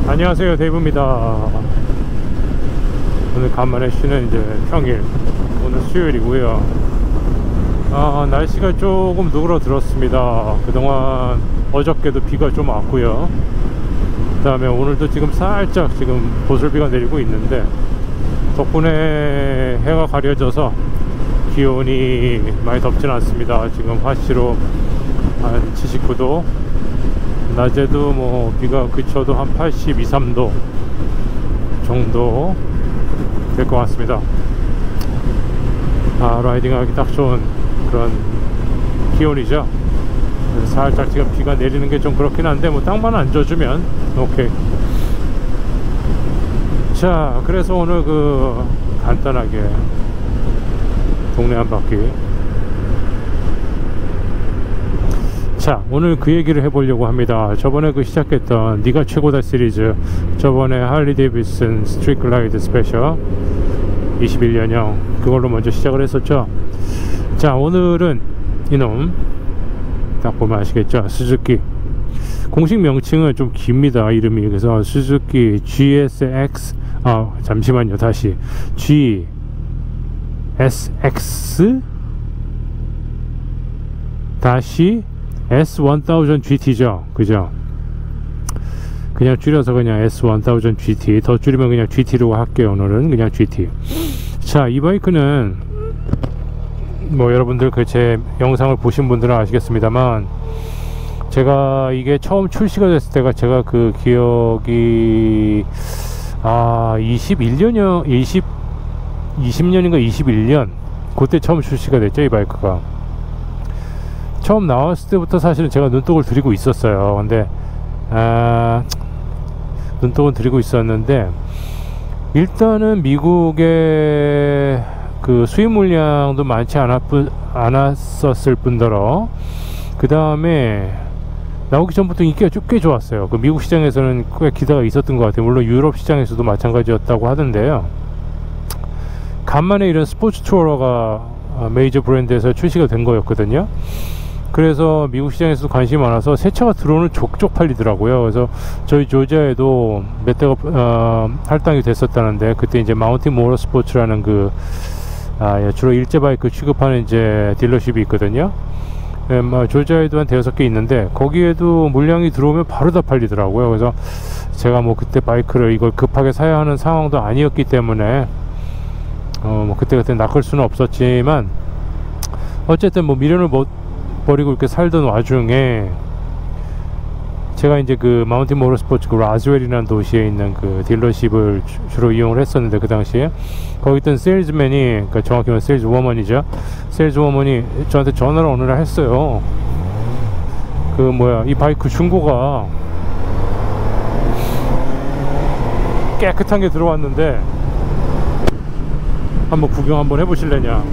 안녕하세요, 데이브입니다. 오늘 간만에 쉬는 이제 평일, 오늘 수요일이고요. 날씨가 조금 누그러들었습니다. 그동안 어저께도 비가 좀 왔고요. 그 다음에 오늘도 지금 살짝 지금 보슬비가 내리고 있는데, 덕분에 해가 가려져서 기온이 많이 덥진 않습니다. 지금 화씨로 한 79도, 낮에도 뭐 비가 그쳐도 한 82, 3도 정도 될 것 같습니다. 라이딩하기 딱 좋은 그런 기온이죠. 살짝 지금 비가 내리는 게 좀 그렇긴 한데, 뭐 땅만 안 젖으면 오케이. 자, 그래서 오늘 간단하게 동네 한 바퀴. 자, 오늘 그 얘기를 해보려고 합니다. 저번에 시작했던 네가 최고다 시리즈, 저번에 할리 데이비슨 스트리트 글라이드 스페셜 21년형 그걸로 먼저 시작을 했었죠. 자, 오늘은 이놈 딱 보면 아시겠죠? 스즈키. 공식 명칭은 좀 깁니다, 이름이. 그래서 스즈키 GSX, 잠시만요, 다시 GSX 다시 S1000 GT죠, 그죠? 그냥 줄여서 그냥 S1000 GT, 더 줄이면 그냥 GT로 할게요. 오늘은 그냥 GT. 자, 이 바이크는 뭐 여러분들 제 영상을 보신 분들은 아시겠습니다만, 제가 이게 처음 출시가 됐을 때가 제가 그 기억이 20년인가 21년 그때 처음 출시가 됐죠, 이 바이크가. 처음 나왔을 때부터 사실은 제가 눈독을 들이고 있었어요. 근데 눈독은 들이고 있었는데, 일단은 미국의 그 수입 물량도 많지 않았었을 뿐더러, 그 다음에 나오기 전부터 인기가 꽤 좋았어요. 그 미국 시장에서는 꽤 기대가 있었던 것 같아요. 물론 유럽 시장에서도 마찬가지였다고 하던데요. 간만에 이런 스포츠 투어러가 메이저 브랜드에서 출시가 된 거였거든요. 그래서 미국 시장에서도 관심이 많아서 새 차가 들어오는 족족 팔리더라고요. 그래서 저희 조지아에도 몇 대가 할당이 됐었다는데, 그때 이제 마운틴 모터스포츠라는 주로 일제 바이크 취급하는 이제 딜러십이 있거든요. 조지아에도 한 5개 있는데, 거기에도 물량이 들어오면 바로 다 팔리더라고요. 그래서 제가 뭐 그때 바이크를 이걸 급하게 사야 하는 상황도 아니었기 때문에 뭐 그때 낚을 수는 없었지만, 어쨌든 뭐 미련을 못 버리고 이렇게 살던 와중에 제가 이제 마운틴 모터스포츠 라즈웰이라는 도시에 있는 딜러십을 주로 이용을 했었는데, 그 당시에 거기 있던 세일즈맨이, 그러니까 정확히 말하면 세일즈워먼이죠. 세일즈워먼이 저한테 전화를 어느 날 했어요. 이 바이크 중고가 깨끗한 게 들어왔는데 한번 구경 한번 해보실래냐.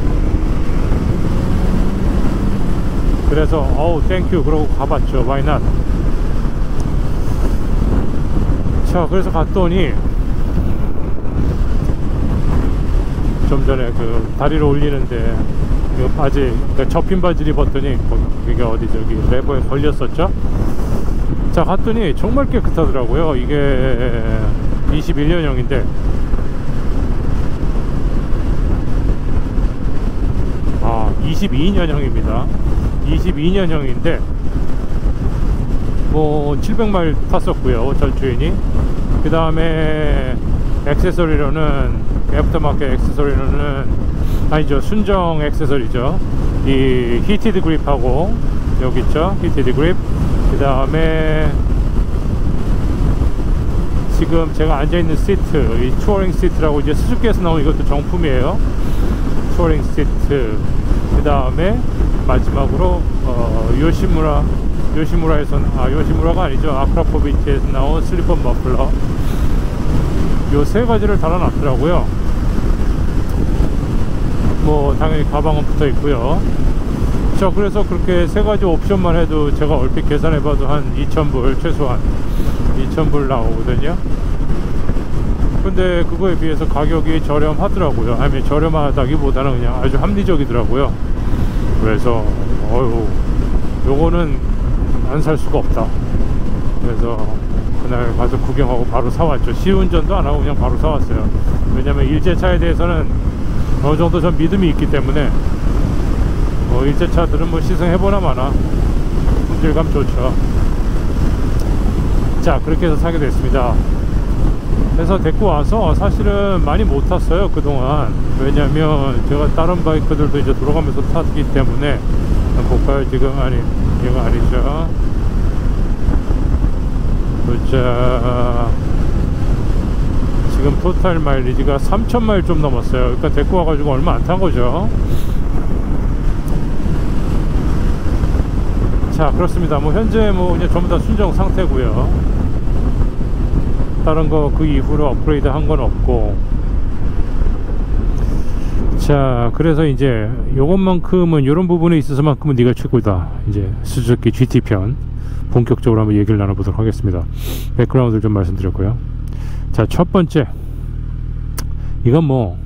그래서 땡큐 그러고 가봤죠. Why not? 자, 그래서 갔더니 좀 전에 다리를 올리는데 바지, 접힌 바지를 입었더니 이게 어디 레버에 걸렸었죠. 자, 갔더니 정말 깨끗하더라고요. 이게 21년형인데, 아, 22년형입니다. 22년형인데 뭐 700마일 탔었고요, 전 주인이. 그 다음에 액세서리로는, 애프터마켓 액세서리로는, 아니죠, 순정 액세서리죠, 이 히티드 그립하고, 여기 있죠, 히티드 그립. 그 다음에 지금 제가 앉아있는 시트, 이 투어링 시트라고 이제 스즈키에서 나온, 이것도 정품이에요, 투어링 시트. 그 다음에 마지막으로 요시무라에서는, 요시무라가 아니죠, 아크라포비티에서 나온 슬리퍼 머플러, 요 세 가지를 달아놨더라고요. 뭐 당연히 가방은 붙어 있고요. 자, 그래서 그렇게 세 가지 옵션만 해도 제가 얼핏 계산해봐도 한 2,000불, 최소한 2,000불 나오거든요. 근데 그거에 비해서 가격이 저렴하더라고요. 아니, 저렴하다기보다는 그냥 아주 합리적이더라고요. 그래서 요거는 안 살 수가 없다. 그래서 그날 가서 구경하고 바로 사왔죠. 시운전도 안 하고 그냥 바로 사왔어요. 왜냐면 일제차에 대해서는 어느 정도 전 믿음이 있기 때문에 뭐 일제차들은 뭐 시승해보나 마나 품질감 좋죠. 자, 그렇게 해서 사게 됐습니다. 그래서 데리고 와서 사실은 많이 못 탔어요 그동안. 왜냐면 제가 다른 바이크들도 이제 돌아가면서 탔기 때문에. 볼까요? 지금 아니 얘가 아니죠. 보자, 지금 토탈 마일리지가 3,000마일 좀 넘었어요. 그러니까 데리고 와가지고 얼마 안 탄 거죠. 자, 그렇습니다. 뭐 현재 뭐 그냥 전부 다 순정 상태고요. 다른 거 그 이후로 업그레이드 한 건 없고. 자, 그래서 이제 요것만큼은, 요런 부분에 있어서만큼은 네가 최고다. 이제 수즈키 GT 편 본격적으로 한번 얘기를 나눠보도록 하겠습니다. 백그라운드를 좀 말씀드렸고요. 자, 첫 번째, 이건 뭐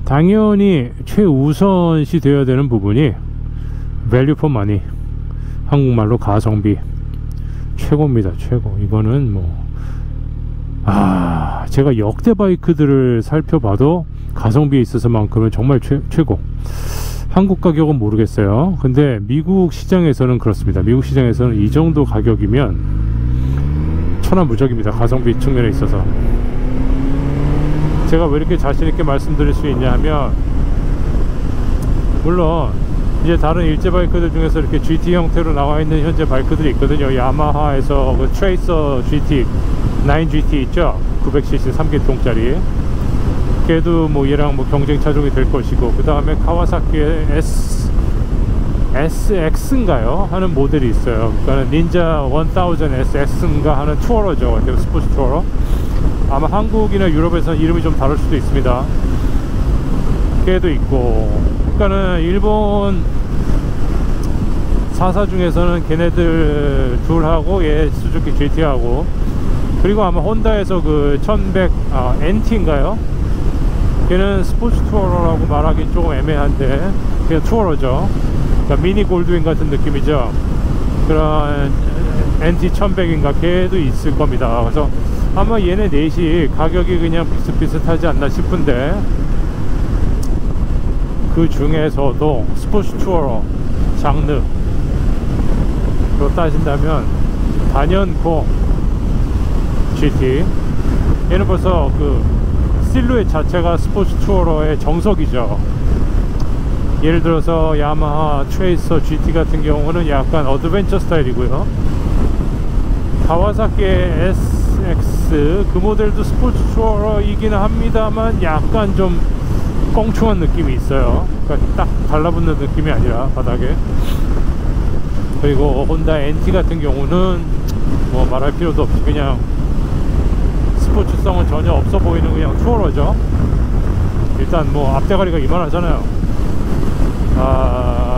당연히 최우선시 되어야 되는 부분이 value for money, 한국말로 가성비 최고입니다. 최고. 이거는 뭐 제가 역대 바이크들을 살펴봐도 가성비에 있어서만큼은 정말 최고. 한국 가격은 모르겠어요. 근데 미국 시장에서는 그렇습니다. 미국 시장에서는 이 정도 가격이면 천하무적입니다. 가성비 측면에 있어서. 제가 왜 이렇게 자신있게 말씀드릴 수 있냐 하면, 물론 이제 다른 일제 바이크들 중에서 이렇게 GT 형태로 나와 있는 현재 바이크들이 있거든요. 야마하에서 그 트레이서 GT 9GT 있죠, 900cc 3기통짜리. 걔도 뭐 얘랑 뭐 경쟁 차종이 될 것이고, 그 다음에 카와사키의 SX인가요? 하는 모델이 있어요. 그러니까 닌자 1000 SX인가 하는 투어러죠. 스포츠 투어러. 아마 한국이나 유럽에서는 이름이 좀 다를 수도 있습니다. 걔도 있고. 그러니까는 일본 사사 중에서는 걔네들 둘하고 얘 수즈키 GT하고, 그리고 아마 혼다에서 그 1100 NT인가요? 걔는 스포츠 투어러라고 말하기 조금 애매한데 그냥 투어러죠. 그러니까 미니 골드윙 같은 느낌이죠. 그런 NT 1100인가 걔도 있을 겁니다. 그래서 아마 얘네 넷이 가격이 그냥 비슷비슷하지 않나 싶은데, 그 중에서도 스포츠 투어러 장르로 따진다면 단연코 GT, 얘는 벌써 그 실루엣 자체가 스포츠 투어러의 정석이죠. 예를 들어서 야마하 트레이서 GT 같은 경우는 약간 어드벤처 스타일이고요. 카와사키의 SX 그 모델도 스포츠 투어러이기는 합니다만 약간 좀 껑충한 느낌이 있어요. 그러니까 딱 달라붙는 느낌이 아니라 바닥에. 그리고 혼다 NT 같은 경우는 뭐 말할 필요도 없이 그냥 스포츠성은 전혀 없어 보이는 그냥 투어러죠. 일단 뭐 앞대가리가 이만하잖아요.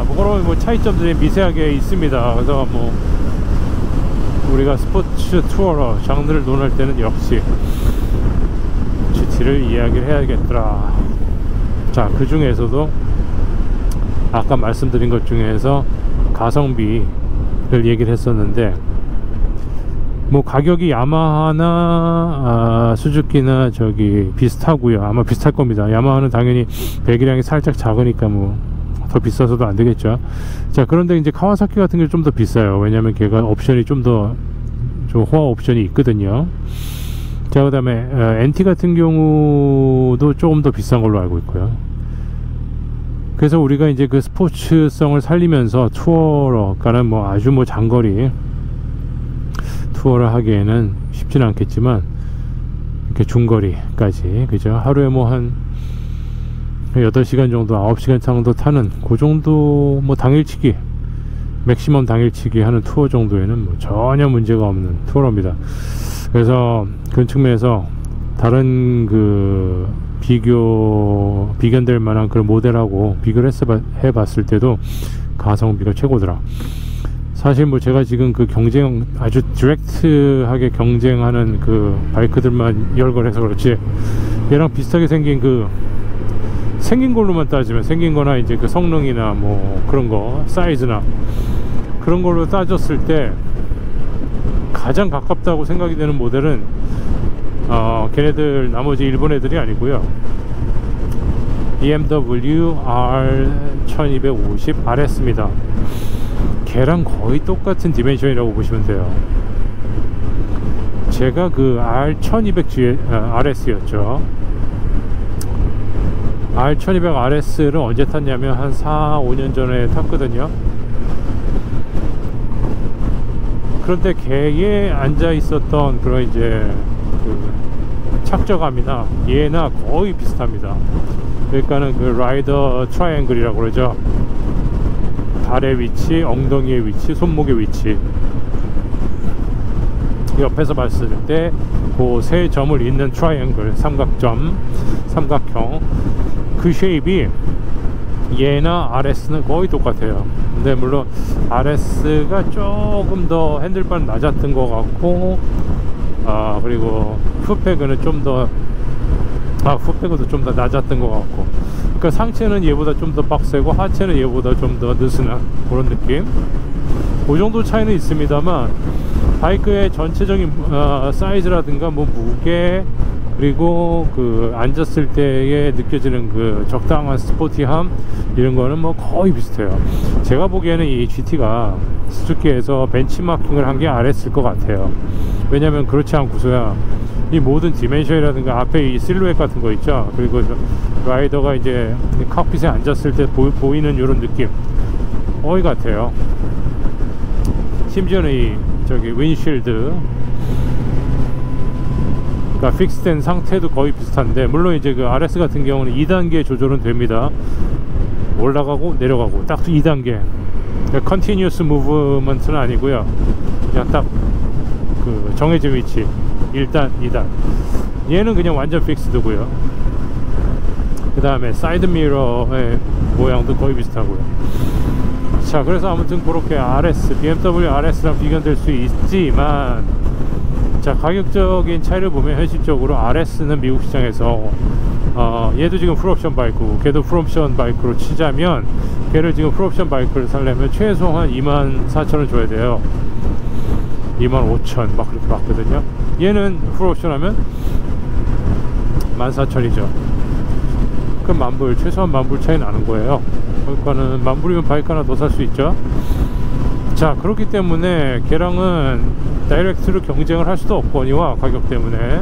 뭐 그런 뭐 차이점들이 미세하게 있습니다. 그래서 뭐 우리가 스포츠 투어러 장르를 논할 때는 역시 GT를 이야기를 해야겠더라. 자, 그 중에서도 아까 말씀드린 것 중에서 가성비를 얘기를 했었는데, 뭐 가격이 야마하나 수즈키나 저기 비슷하고요. 아마 비슷할 겁니다. 야마하는 당연히 배기량이 살짝 작으니까 뭐 더 비싸서도 안 되겠죠. 자, 그런데 이제 카와사키 같은 게 좀 더 비싸요. 왜냐면 걔가 옵션이 좀 더 호화 옵션이 있거든요. 자, 그 다음에 NT 같은 경우도 조금 더 비싼 걸로 알고 있고요. 그래서 우리가 이제 그 스포츠성을 살리면서 투어러, 그러니까는 뭐 아주 뭐 장거리 투어를 하기에는 쉽지는 않겠지만, 이렇게 중거리까지, 그죠? 하루에 뭐 한 8시간 정도, 9시간 정도 타는 그 정도, 뭐 당일치기, 맥시멈 당일치기 하는 투어 정도에는 뭐 전혀 문제가 없는 투어러입니다. 그래서 그 측면에서 다른 그 비견될 만한 그런 모델하고 비교를 해봤을 때도 가성비가 최고더라. 사실 뭐 제가 지금 그 경쟁, 아주 디렉트하게 경쟁하는 그 바이크들만 열거해서 그렇지, 얘랑 비슷하게 생긴 생긴 걸로만 따지면, 생긴 거나 이제 그 성능이나 뭐 그런 거, 사이즈나 그런 걸로 따졌을 때 가장 가깝다고 생각이 되는 모델은 걔네들 나머지 일본 애들이 아니고요, BMW R1250 RS입니다. 걔랑 거의 똑같은 디멘션이라고 보시면 돼요. 제가 그 R1200 RS였죠. R1200 RS를 언제 탔냐면 한 4-5년 전에 탔거든요. 그런데 걔에 앉아 있었던 그런 이제 그 착저감이나 얘나 거의 비슷합니다. 그러니까는 그 라이더 트라이앵글이라고 그러죠. 발의 위치, 엉덩이의 위치, 손목의 위치, 옆에서 봤을 때 그 세 점을 잇는 트라이앵글, 삼각형, 그 쉐입이 얘나 RS는 거의 똑같아요. 근데 물론 RS가 조금 더 핸들바는 낮았던 것 같고, 그리고 풋배그는 좀 더 풋배그도 좀 더 낮았던 것 같고, 그러니까 상체는 얘보다 좀 더 빡세고 하체는 얘보다 좀 더 느슨한 그런 느낌. 그 정도 차이는 있습니다만, 바이크의 전체적인 사이즈라든가 뭐 무게, 그리고 그 앉았을 때에 느껴지는 그 적당한 스포티함, 이런 거는 뭐 거의 비슷해요. 제가 보기에는 이 GT가 스즈키에서 벤치마킹을 한 게 RS일 것 같아요. 왜냐면 그렇지 않고서야 이 모든 디멘션이라든가 앞에 이 실루엣 같은 거 있죠, 그리고 라이더가 이제 칵핏에 앉았을 때 보이는 이런 느낌 거의 같아요. 심지어는 이 저기 윈실드 그러니까 픽스된 상태도 거의 비슷한데, 물론 이제 그 RS 같은 경우는 2단계 조절은 됩니다. 올라가고 내려가고 딱 2단계, 그러니까 컨티뉴어스 무브먼트는 아니고요, 그냥 딱 그 정해진 위치 1단, 2단. 얘는 그냥 완전 픽스드고요. 그 다음에 사이드 미러의 모양도 거의 비슷하고요. 자, 그래서 아무튼 그렇게 BMW RS랑 비교될 수 있지만, 자, 가격적인 차이를 보면 현실적으로 RS는 미국 시장에서 얘도 지금 풀옵션 바이크고 걔도 풀옵션 바이크로 치자면, 걔를 지금 풀옵션 바이크를 살려면 최소한 24,000원 줘야 돼요. 25,000 막 그렇게 받거든요. 얘는 풀옵션 하면 14,000이죠. 그럼 만불, 최소한 만불 차이 나는 거예요. 그러니까는 만불이면 바이크 하나 더 살 수 있죠. 자, 그렇기 때문에 걔랑은 다이렉트로 경쟁을 할 수도 없거니와 가격 때문에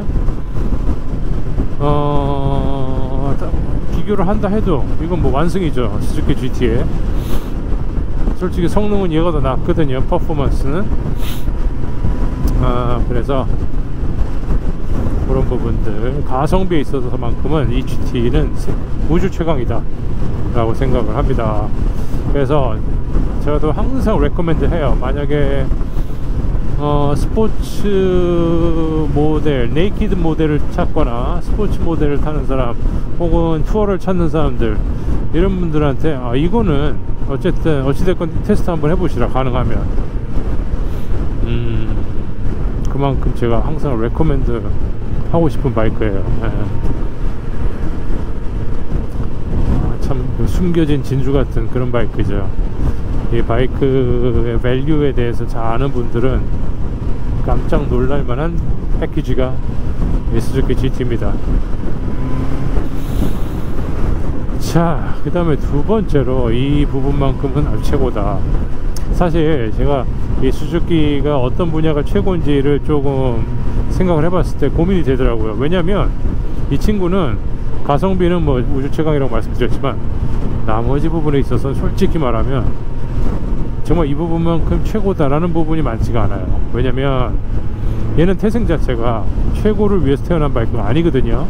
비교를 한다 해도 이건 뭐 완승이죠, 스즈키 GT에. 솔직히 성능은 얘가 더 낫거든요, 퍼포먼스는. 그래서 그런 부분들, 가성비에 있어서만큼은 이 GT는 우주 최강이다 라고 생각을 합니다. 그래서 제가 또 항상 레코멘드 해요. 만약에 스포츠 모델, 네이키드 모델을 찾거나 스포츠 모델을 타는 사람, 혹은 투어를 찾는 사람들, 이런 분들한테 이거는 어찌됐건 테스트 한번 해보시라, 가능하면. 그만큼 제가 항상 레코멘드 하고 싶은 바이크예요. 참 숨겨진 진주 같은 그런 바이크죠. 이 바이크의 밸류에 대해서 잘 아는 분들은 깜짝 놀랄 만한 패키지가 이 스즈키 GT입니다. 자, 그 다음에 두 번째로 이 부분만큼은 아주 최고다. 사실 제가 이 수즈키가 어떤 분야가 최고인지를 조금 생각을 해봤을 때 고민이 되더라고요. 왜냐면 이 친구는 가성비는 뭐 우주 최강이라고 말씀드렸지만, 나머지 부분에 있어서는 솔직히 말하면 정말 이 부분만큼 최고다라는 부분이 많지가 않아요. 왜냐면 얘는 태생 자체가 최고를 위해서 태어난 바이크가 아니거든요.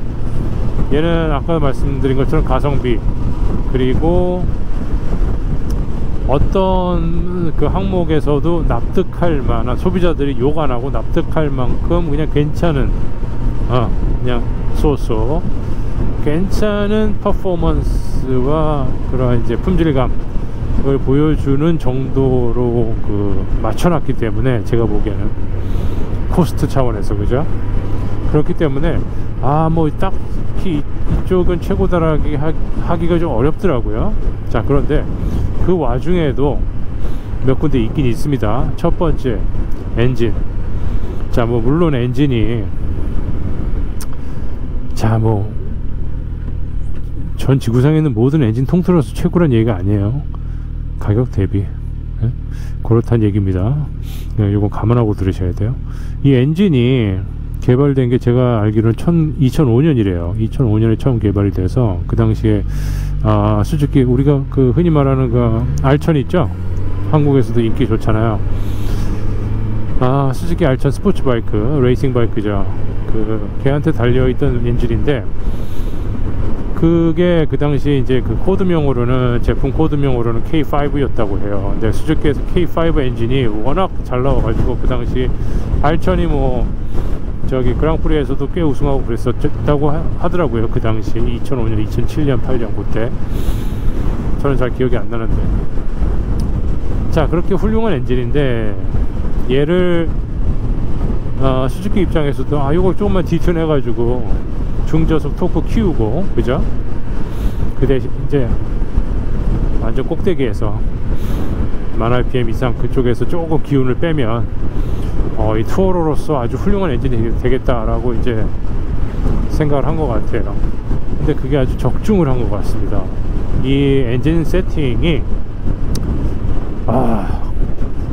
얘는 아까 말씀드린 것처럼 가성비, 그리고 어떤 그 항목에서도 납득할 만한, 소비자들이 욕 안 하고 납득할 만큼 그냥 괜찮은, 그냥 쏘쏘 괜찮은 퍼포먼스와 그런 이제 품질감을 보여주는 정도로 그 맞춰놨기 때문에, 제가 보기에는 코스트 차원에서, 그죠? 그렇기 때문에 뭐 딱히 이쪽은 최고다라기 하기가 좀 어렵더라고요. 자, 그런데 그 와중에도 몇 군데 있긴 있습니다. 첫 번째, 엔진. 자, 뭐 물론 엔진이 자, 뭐 전 지구상에 있는 모든 엔진 통틀어서 최고란 얘기가 아니에요. 가격 대비 그렇단 얘기입니다. 이거 감안하고 들으셔야 돼요. 이 엔진이 개발된 게 제가 알기로는 2005년이래요. 2005년에 처음 개발이 돼서 그 당시에 수즈키 우리가 그 흔히 말하는 그 R1000 있죠? 한국에서도 인기 좋잖아요. 수즈키 R1000 스포츠 바이크, 레이싱 바이크죠. 그 걔한테 달려있던 엔진인데 그게 그 당시 이제 그 코드명으로는 제품 코드명으로는 K5였다고 해요. 근데 수즈키에서 K5 엔진이 워낙 잘 나와가지고 그 당시 R1000이 뭐 저기 그랑프리에서도 꽤 우승하고 그랬었다고 하더라고요. 그 당시 2005년, 2007년, 8년 그때 저는 잘 기억이 안 나는데. 자, 그렇게 훌륭한 엔진인데 얘를 수즈키 입장에서도 이걸 조금만 디튠 해가지고 중저속 토크 키우고, 그죠? 그 대신 이제 완전 꼭대기에서 1000rpm 이상 그쪽에서 조금 기운을 빼면 이 투어로로서 아주 훌륭한 엔진이 되겠다라고 이제 생각을 한 것 같아요. 근데 그게 아주 적중을 한 것 같습니다. 이 엔진 세팅이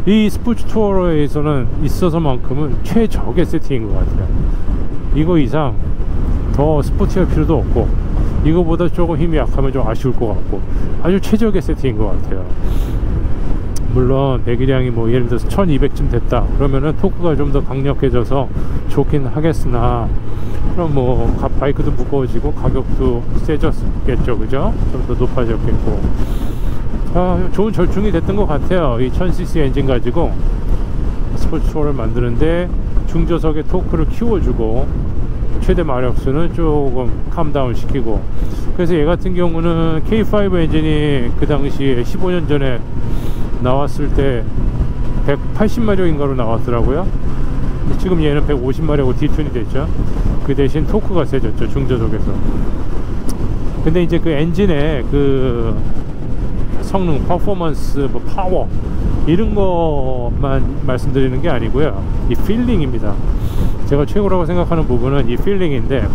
이 스포츠 투어로에서는 있어서만큼은 최적의 세팅인 것 같아요. 이거 이상 더 스포티할 필요도 없고 이거보다 조금 힘이 약하면 좀 아쉬울 것 같고 아주 최적의 세팅인 것 같아요. 물론 배기량이 뭐 예를 들어서 1200쯤 됐다 그러면은 토크가 좀 더 강력해져서 좋긴 하겠으나 그럼 뭐 바이크도 무거워지고 가격도 세졌겠죠, 그죠? 좀 더 높아졌겠고 좋은 절충이 됐던 것 같아요. 이 1000cc 엔진 가지고 스포츠 투어를 만드는데 중저속의 토크를 키워주고 최대 마력수는 조금 캄다운 시키고, 그래서 얘 같은 경우는 K5 엔진이 그 당시에 15년 전에 나왔을 때 180마력인가로 나왔더라고요. 지금 얘는 150마력으로 디튠이 됐죠. 그 대신 토크가 세졌죠, 중저속에서. 근데 이제 그 엔진의 그 성능, 퍼포먼스, 뭐 파워 이런 것만 말씀드리는 게 아니고요, 이 필링입니다. 제가 최고라고 생각하는 부분은 이 필링인데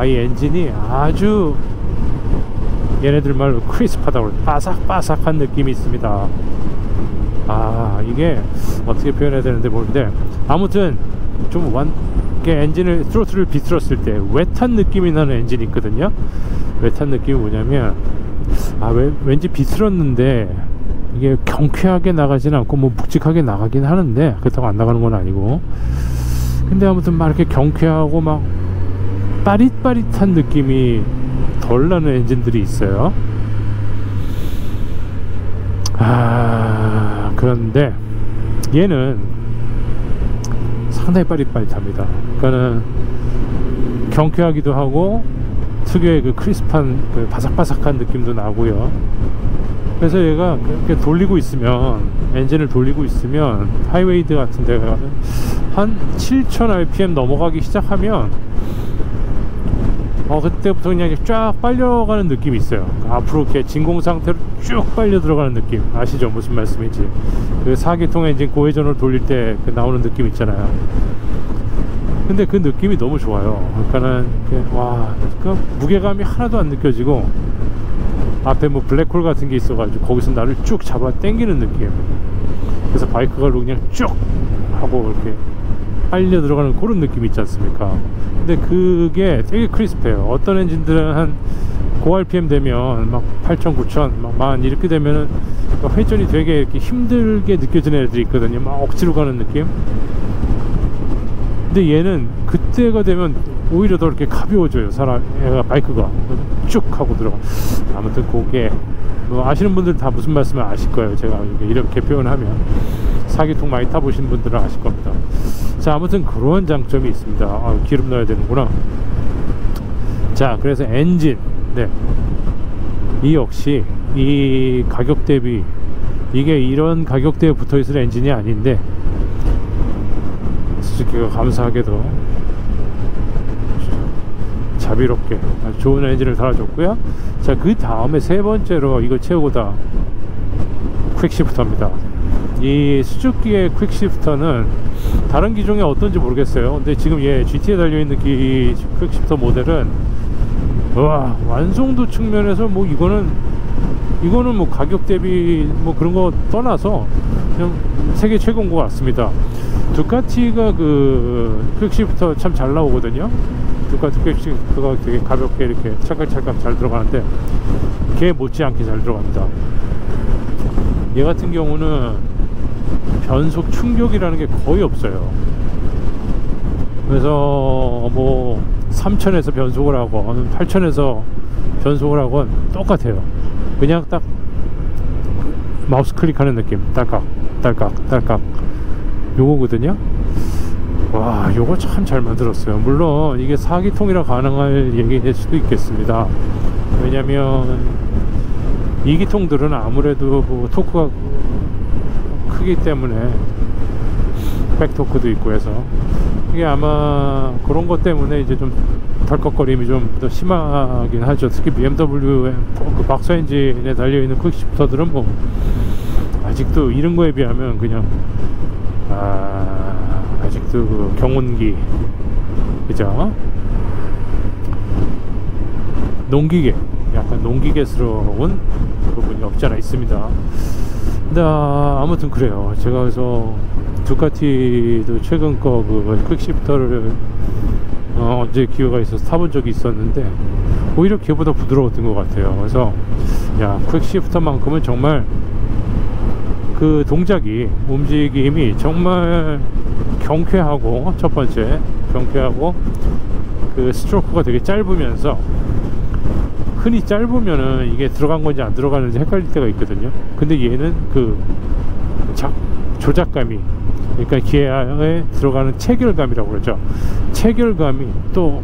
이 엔진이 아주 얘네들 말로 크리스프하다고, 바삭바삭한 느낌이 있습니다. 이게 어떻게 표현해야 되는데 모르는데 아무튼 좀 엔진을 트로트를 비틀었을 때 웨탄 느낌이 나는 엔진이 있거든요. 웨탄 느낌이 뭐냐면 왠지 비틀었는데 이게 경쾌하게 나가지는 않고 뭐 묵직하게 나가긴 하는데 그렇다고 안 나가는 건 아니고, 근데 아무튼 막 이렇게 경쾌하고 막 빠릿빠릿한 느낌이 덜 나는 엔진들이 있어요. 그런데 얘는 상당히 빠릿빠릿합니다. 그러니까는 경쾌하기도 하고 특유의 그 크리스프한 그 바삭바삭한 느낌도 나고요. 그래서 얘가 이렇게 돌리고 있으면, 엔진을 돌리고 있으면 하이웨이드 같은 데 가면 한 7000rpm 넘어가기 시작하면 그때부터 그냥 쫙 빨려가는 느낌이 있어요. 앞으로 이렇게 진공 상태로 쭉 빨려 들어가는 느낌 아시죠? 무슨 말씀인지. 그 4기통 엔진 고회전으로 돌릴 때 그 나오는 느낌 있잖아요. 근데 그 느낌이 너무 좋아요. 그러니까는 그 무게감이 하나도 안 느껴지고 앞에 뭐 블랙홀 같은 게 있어가지고 거기서 나를 쭉 잡아 당기는 느낌. 그래서 바이크가 그냥 쭉 하고 이렇게 빨려 들어가는 그런 느낌이 있지 않습니까? 근데 그게 되게 크리스프해요. 어떤 엔진들은 한 고RPM 되면 막 8000, 9000, 막 이렇게 되면은 회전이 되게 이렇게 힘들게 느껴지는 애들이 있거든요. 막 억지로 가는 느낌. 근데 얘는 그때가 되면 오히려 더 이렇게 가벼워져요. 바이크가 쭉 하고 들어가. 아무튼 그게 뭐 아시는 분들 다 무슨 말씀을 아실 거예요. 제가 이렇게 표현하면 4기통 많이 타보신 분들은 아실 겁니다. 자, 아무튼 그런 장점이 있습니다. 기름 넣어야 되는구나. 자, 그래서 엔진, 이 역시 이 가격 대비, 이게 이런 가격대에 붙어있을 엔진이 아닌데 수즈키가 감사하게도 자비롭게 아주 좋은 엔진을 달아줬고요. 자, 그 다음에 세 번째로 이거 최고다, 퀵시프터입니다. 이 수즈키의 퀵시프터는 다른 기종이 어떤지 모르겠어요. 근데 지금 얘 GT에 달려있는 이 퀵시프터 모델은 와, 완성도 측면에서 뭐 이거는 뭐 가격 대비 뭐 그런 거 떠나서 그냥 세계 최고인 것 같습니다. 두카티가 그 퀵시프터 참 잘 나오거든요. 두카티 퀵시프터가 되게 가볍게 이렇게 찰칵찰칵 잘 들어가는데 걔 못지않게 잘 들어갑니다. 얘 같은 경우는 변속 충격이라는 게 거의 없어요. 그래서 뭐 3000에서 변속을 하건 8000에서 변속을 하건 똑같아요. 그냥 딱 마우스 클릭하는 느낌, 딸깍 딸깍 딸깍 요거거든요. 와, 요거 참 잘 만들었어요. 물론 이게 4기통이라 가능할 얘기일 수도 있겠습니다. 왜냐면 2기통들은 아무래도 뭐 토크가 크기 때문에 백토크도 있고 해서 이게 아마 그런 것 때문에 이제 좀 덜컥거림이 좀 더 심하긴 하죠. 특히 BMW의 그 박스 엔진에 달려있는 퀵시프터들은 뭐 아직도 이런 거에 비하면 그냥 아직도 그 경운기, 그죠? 농기계, 약간 농기계스러운 부분이 없지 않아 있습니다. 근데 아무튼 그래요. 제가 그래서 두카티도 최근 거 그 퀵시프터를 언제 기회가 있어서 타본 적이 있었는데 오히려 걔보다 부드러웠던 것 같아요. 그래서 야, 퀵시프터만큼은 정말 그 동작이, 움직임이 정말 경쾌하고, 첫 번째 경쾌하고, 그 스트로크가 되게 짧으면서, 흔히 짧으면은 이게 들어간 건지 안 들어가는지 헷갈릴 때가 있거든요. 근데 얘는 그 조작감이, 그러니까 기아에 들어가는 체결감이라고 그러죠. 체결감이 또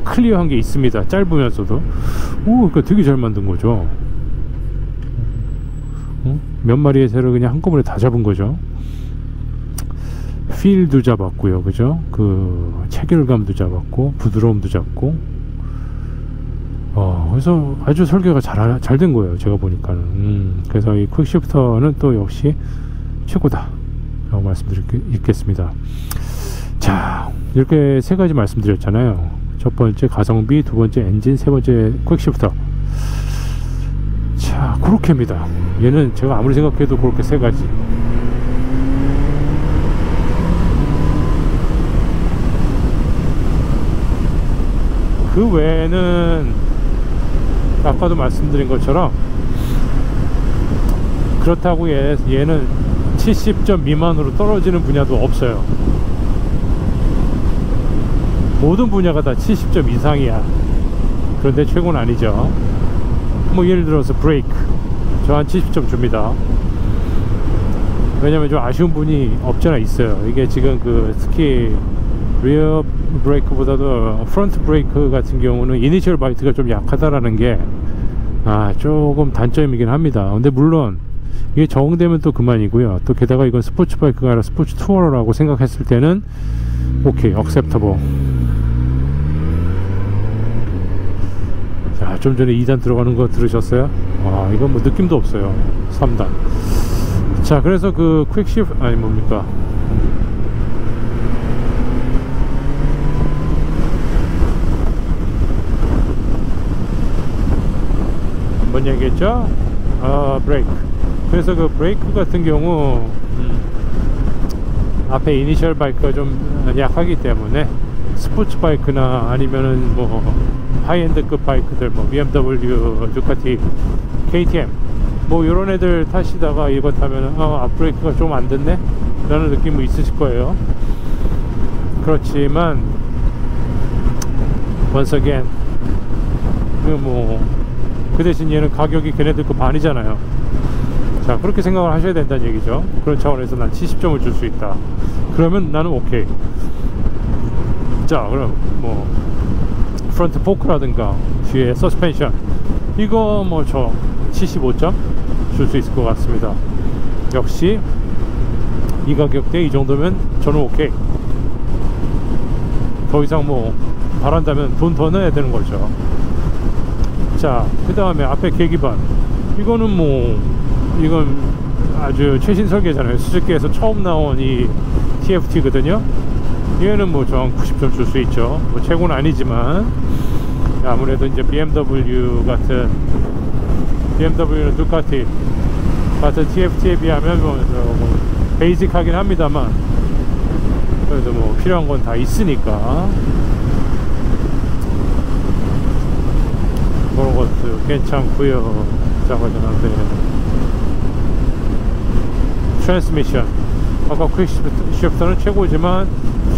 클리어한 게 있습니다. 짧으면서도. 그러니까 되게 잘 만든 거죠. 몇 마리의 새를 그냥 한꺼번에 다 잡은 거죠. 필도 잡았고요, 그죠? 그 체결감도 잡았고 부드러움도 잡고, 그래서 아주 설계가 잘 된 거예요, 제가 보니까는. 그래서 이 퀵시프터는 또 역시 최고다 라고 말씀드리겠습니다. 자, 이렇게 세 가지 말씀드렸잖아요. 첫 번째 가성비, 두 번째 엔진, 세 번째 퀵시프터. 자, 그렇게입니다. 얘는 제가 아무리 생각해도 그렇게 세 가지. 그 외에는 아까도 말씀드린 것처럼 그렇다고 얘는 70점 미만으로 떨어지는 분야도 없어요. 모든 분야가 다 70점 이상이야. 그런데 최고는 아니죠. 뭐 예를 들어서 브레이크, 저 한 70점 줍니다. 왜냐면 좀 아쉬운 부분이 없잖아 있어요. 이게 지금 그 특히 리어 브레이크보다도 프론트 브레이크 같은 경우는 이니셜 바이트가 좀 약하다라는 게 조금 단점이긴 합니다. 근데 물론 이게 적응되면 또 그만이고요. 또 게다가 이건 스포츠 바이크가 아니라 스포츠 투어러라고 생각했을 때는 오케이, 억셉터블. 자, 좀 전에 2단 들어가는 거 들으셨어요? 이건 뭐 느낌도 없어요. 3단. 자, 그래서 그 퀵시프트, 아니 뭡니까, 뭔 얘기했죠? 브레이크. 그래서 그 브레이크 같은 경우 앞에 이니셜 바이크가 좀 약하기 때문에 스포츠 바이크나 아니면은 뭐 하이엔드급 바이크들, 뭐 BMW, 두카티, KTM 뭐 요런 애들 타시다가 이거 타면은 앞브레이크가 좀 안 됐네 라는 느낌이 있으실 거예요. 그렇지만 once again 그 대신 얘는 가격이 걔네들 거 반이잖아요. 자, 그렇게 생각을 하셔야 된다는 얘기죠. 그런 차원에서 난 70점을 줄 수 있다. 그러면 나는 오케이. 자, 그럼 뭐 프론트 포크라든가 뒤에 서스펜션, 이거 뭐 저 75점 줄 수 있을 것 같습니다. 역시 이 가격대 이 정도면 저는 오케이. 더 이상 뭐 바란다면 돈 더 넣어야 되는 거죠. 자, 그 다음에 앞에 계기판, 이거는 뭐 이건 아주 최신 설계잖아요. 수즈키에서 처음 나온 이 TFT거든요. 얘는 뭐 저 90점 줄 수 있죠. 뭐 최고는 아니지만 아무래도 이제 BMW는 두카티 같은 TFT에 비하면 뭐 베이직하긴 합니다만 그래도 뭐 필요한 건 다 있으니까 그런 것도 괜찮고요. 자가전한데 트랜스미션 아까 퀵시프터는 최고지만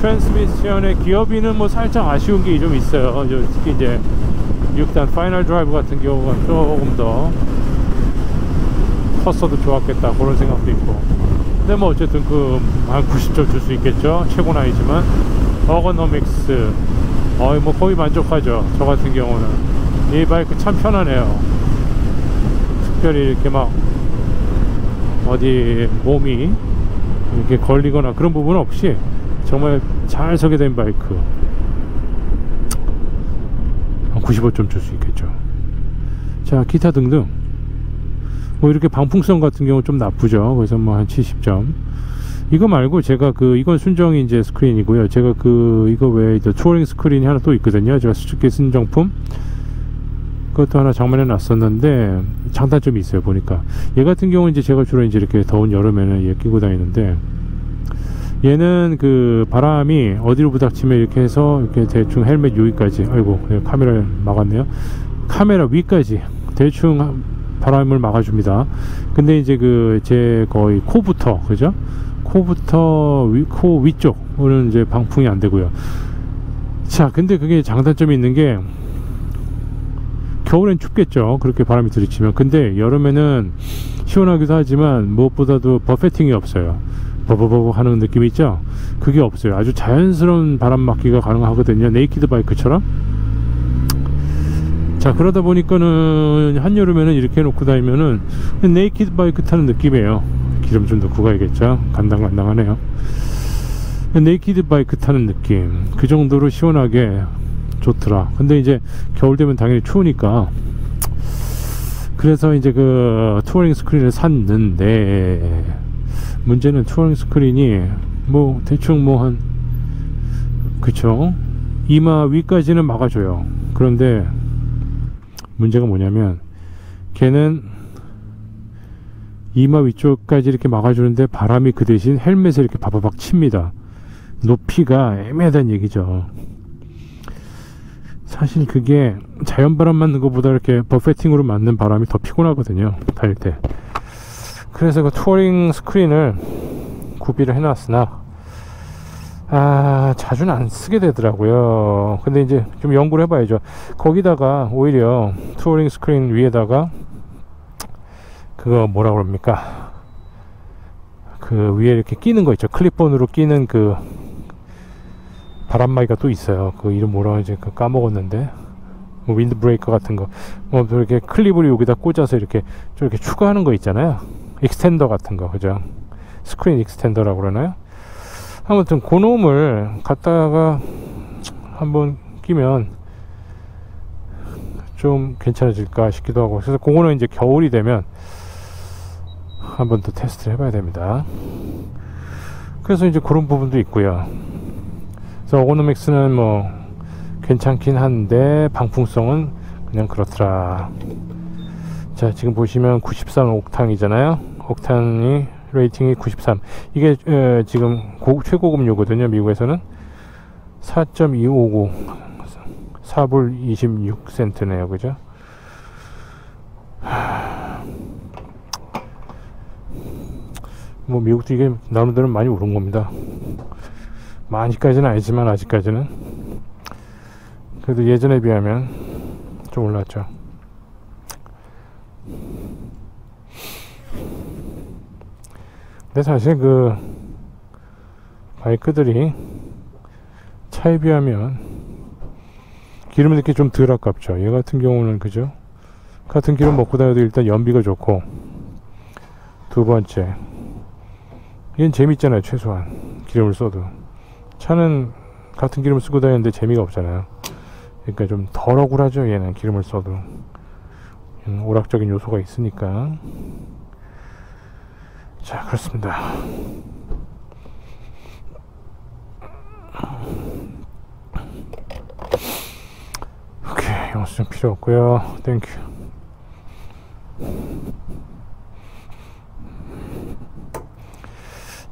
트랜스미션의 기어비는 뭐 살짝 아쉬운 게 좀 있어요. 특히 이제 6단 파이널 드라이브 같은 경우가 조금 더 컸어도 좋았겠다 그런 생각도 있고. 근데 뭐 어쨌든 그 한 90점 줄 수 있겠죠. 최고는 아니지만 어거노믹스 뭐 거의 만족하죠. 저 같은 경우는 이 바이크 참 편하네요. 특별히 이렇게 막 어디 몸이 이렇게 걸리거나 그런 부분 없이 정말 잘 서게 된 바이크. 95점 줄 수 있겠죠. 자, 기타 등등 뭐 이렇게 방풍성 같은 경우 좀 나쁘죠. 그래서 뭐 한 70점. 이거 말고 제가 이건 순정 이제 스크린이고요. 제가 이거 외에 투어링 스크린이 하나 또 있거든요. 제가 수축기 쓴 정품 그것도 하나 장만해 놨었는데 장단점이 있어요. 보니까 얘 같은 경우는 이제 제가 주로 이제 이렇게 더운 여름에는 얘 끼고 다니는데, 얘는 바람이 어디로 부닥치면 이렇게 해서 이렇게 대충 헬멧 여기까지, 아이고 카메라를 막았네요. 카메라 위까지 대충 바람을 막아줍니다. 근데 이제 제 거의 코부터, 그죠? 코부터 코 위쪽은 이제 방풍이 안 되고요. 자, 근데 그게 장단점이 있는 게 겨울엔 춥겠죠. 그렇게 바람이 들이치면. 근데 여름에는 시원하기도 하지만 무엇보다도 버페팅이 없어요. 버버버 하는 느낌 있죠? 그게 없어요. 아주 자연스러운 바람 막기가 가능하거든요. 네이키드 바이크처럼. 자, 그러다 보니까는 한여름에는 이렇게 해놓고 다니면은 네이키드 바이크 타는 느낌이에요. 기름 좀 넣고 가야겠죠. 간당간당하네요. 네이키드 바이크 타는 느낌, 그 정도로 시원하게 좋더라. 근데 이제 겨울 되면 당연히 추우니까, 그래서 이제 투어링 스크린을 샀는데, 문제는 투어링 스크린이 뭐 대충 뭐 한, 그쵸, 이마 위까지는 막아줘요. 그런데 문제가 뭐냐면 걔는 이마 위쪽까지 이렇게 막아주는데 바람이 그 대신 헬멧에 이렇게 바바박 칩니다. 높이가 애매하다는 얘기죠. 사실 그게 자연바람 맞는 것보다 이렇게 버페팅으로 맞는 바람이 더 피곤하거든요, 달릴 때. 그래서 투어링 스크린을 구비를 해놨으나 자주는 안 쓰게 되더라고요. 근데 이제 좀 연구를 해봐야죠. 거기다가 오히려 투어링 스크린 위에다가 그거 뭐라 그럽니까, 위에 이렇게 끼는 거 있죠. 클립온으로 끼는 바람막이가 또 있어요. 이름 뭐라 하지? 까먹었는데, 뭐 윈드 브레이커 같은 거, 뭐 이렇게 클립을 여기다 꽂아서 이렇게 좀 이렇게 추가하는 거 있잖아요. 익스텐더 같은 거, 그죠? 스크린 익스텐더라고 그러나요? 아무튼 그 놈을 갖다가 한번 끼면 좀 괜찮아질까 싶기도 하고, 그래서 그거는 이제 겨울이 되면 한번 더 테스트를 해봐야 됩니다. 그래서 이제 그런 부분도 있고요. 그래서 어고노믹스는 뭐 괜찮긴 한데 방풍성은 그냥 그렇더라. 자, 지금 보시면 93 옥탄이잖아요. 옥탄이 레이팅이 93. 이게 지금 최고급료거든요. 미국에서는 4.259 4불 26센트네요. 그죠? 뭐 미국도 이게 나름대로 많이 오른 겁니다. 많이까지는 아니지만 아직까지는 그래도 예전에 비하면 좀 올랐죠. 근데 사실 바이크들이 차에 비하면 기름 넣기 좀 덜 아깝죠. 얘 같은 경우는, 그죠? 같은 기름 먹고 다녀도 일단 연비가 좋고, 두 번째, 얘는 재밌잖아요. 최소한 기름을 써도. 차는 같은 기름을 쓰고 다니는데 재미가 없잖아요. 그러니까 좀 덜 억울하죠. 얘는 기름을 써도 오락적인 요소가 있으니까. 자, 그렇습니다. 영수증 필요 없고요. 땡큐.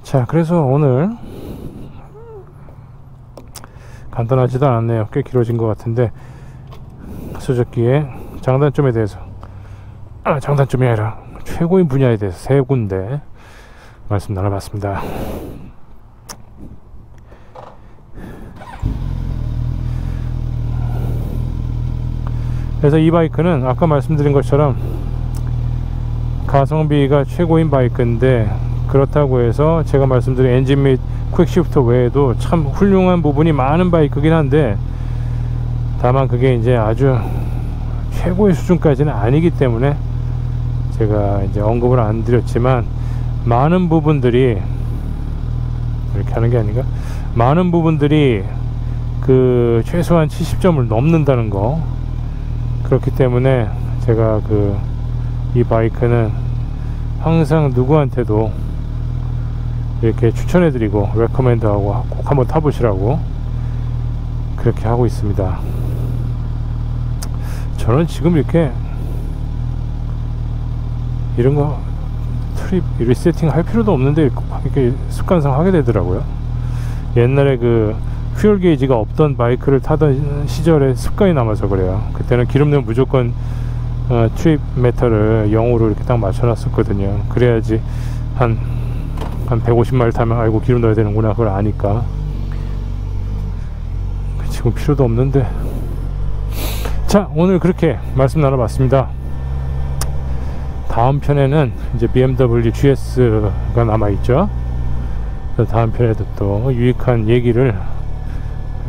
자, 그래서 오늘 간단하지도 않았네요. 꽤 길어진 것 같은데 수저기의 장단점에 대해서, 장단점이 아니라 최고인 분야에 대해서 세 군데 말씀 나눠봤습니다. 그래서 이 바이크는 아까 말씀드린 것처럼 가성비가 최고인 바이크인데, 그렇다고 해서 제가 말씀드린 엔진 및 퀵시프터 외에도 참 훌륭한 부분이 많은 바이크긴 한데, 다만 그게 이제 아주 최고의 수준까지는 아니기 때문에 제가 이제 언급을 안 드렸지만, 많은 부분들이 이렇게 하는 게 아닌가? 많은 부분들이 그 최소한 70점을 넘는다는 거. 그렇기 때문에 제가 이 바이크는 항상 누구한테도 이렇게 추천해드리고 레커멘드하고 꼭 한번 타보시라고 그렇게 하고 있습니다. 저는 지금 이렇게 이런 거 트립 리세팅 할 필요도 없는데 이렇게 습관상 하게 되더라고요. 옛날에 그 퓨얼 게이지가 없던 바이크를 타던 시절에 습관이 남아서 그래요. 그때는 기름 넣으면 무조건 트립 메터를 0으로 이렇게 딱 맞춰놨었거든요. 그래야지 한 150마일 타면 아이고 기름 넣어야 되는구나 그걸 아니까. 지금 필요도 없는데. 자, 오늘 그렇게 말씀 나눠봤습니다. 다음 편에는 이제 BMW GS가 남아있죠. 다음 편에도 또 유익한 얘기를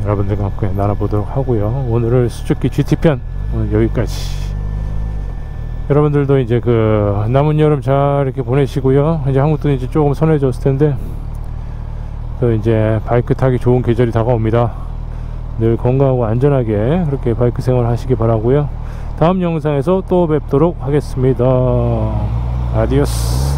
여러분들과 함께 나눠보도록 하고요. 오늘은 수zuki GT편 오늘 여기까지. 여러분들도 이제 남은 여름 잘 이렇게 보내시고요. 이제 한국도 이제 조금 선해졌을 텐데 또 이제 바이크 타기 좋은 계절이 다가옵니다. 늘 건강하고 안전하게 그렇게 바이크 생활 하시기 바라고요. 다음 영상에서 또 뵙도록 하겠습니다. 아디오스.